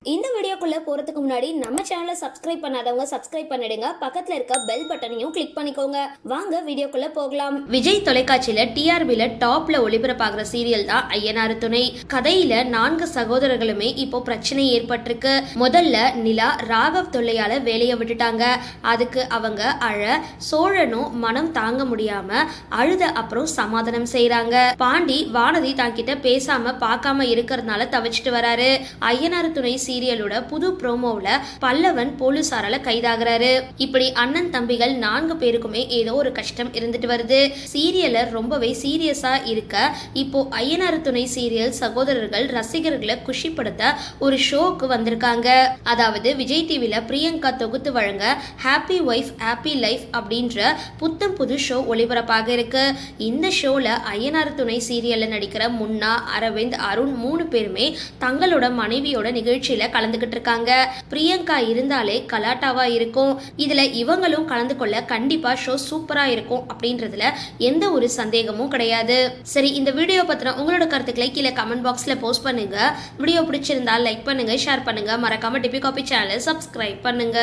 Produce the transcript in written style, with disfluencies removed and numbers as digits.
இந்த வீடியோக்குள்ள போறதுக்கு முன்னாடி நம்ம சேனலை சப்ஸ்கிரைப் பண்ணாதவங்க சப்ஸ்கிரைப் பண்ணிடுங்க, பக்கத்துல இருக்க பெல் பட்டனையும் கிளிக் பண்ணிக்கோங்க. வாங்க வீடியோக்குள்ள போகலாம். விஜய் தொலைக்காட்சியில டிஆர்பில டாப்ல ஒளிபரப்பாகிற சீரியல் தான் ஐயனார் துணை. கதையில 4 சகோதரர்களுமே இப்போ பிரச்சனை ஏற்பட்டிருக்கு. முதல்ல நிலா ராகவ் தொல்லையால வேலையை விட்டுட்டாங்க. அதுக்கு அவங்க அழ, சோழனும் மனம் தாங்க முடியாம அழுத அப்புறம் சமாதானம் செய்யறாங்க. பாண்டி வானதி தாங்கிட்ட பேசாம பார்க்காம இருக்கிறதுனால தவிச்சிட்டு வராரு. ஐயனார் துணை சீரியலோட புது ப்ரோமோல பல்லவன் போலீசாரால கைதாகிறாரு. இப்படி அண்ணன் தம்பிகள் 4 பேருக்குமே ஏதோ ஒரு கஷ்டம் இருந்துட்டு வருது. சீரியல ரொம்பவே சீரியஸா இருக்க இப்போ ஐயனார் துணை சீரியல் சகோதரர்கள் ரசிகர்களை குஷிப்படுத்த ஒரு ஷோக்கு வந்திருக்காங்க. அதாவது விஜய் டிவில பிரியங்கா தொகுத்து வழங்க ஹாப்பி ஒய்ஃப் ஹாப்பி லைஃப் அப்படின்ற புத்தம் புது ஷோ ஒளிபரப்பாக இருக்கு. இந்த ஷோல ஐயனார் துணை சீரியல்ல நடிக்கிற முன்னா, அரவிந்த், அருண் 3 பேருமே தங்களோட மனைவியோட நிகழ்ச்சியில கலந்துகிட்டு இருக்காங்க. பிரியங்கா இருந்தாலே கலாட்டாவா இருக்கும். இதுல இவங்களும் கலந்து கொள்ள கண்டிப்பா ஷோ சூப்பரா இருக்கும் அப்படின்றதுல எந்த ஒரு சந்தேகமும் கிடையாது. சரி, இந்த வீடியோ பத்தின உங்களோட கருத்துக்களை கீழே கமெண்ட் பாக்ஸ்ல போஸ்ட் பண்ணுங்க. வீடியோ பிடிச்சிருந்தா லைக் பண்ணுங்க, ஷேர் பண்ணுங்க, மறக்காம டிபி காபி சேனலை சப்ஸ்கிரைப் பண்ணுங்க.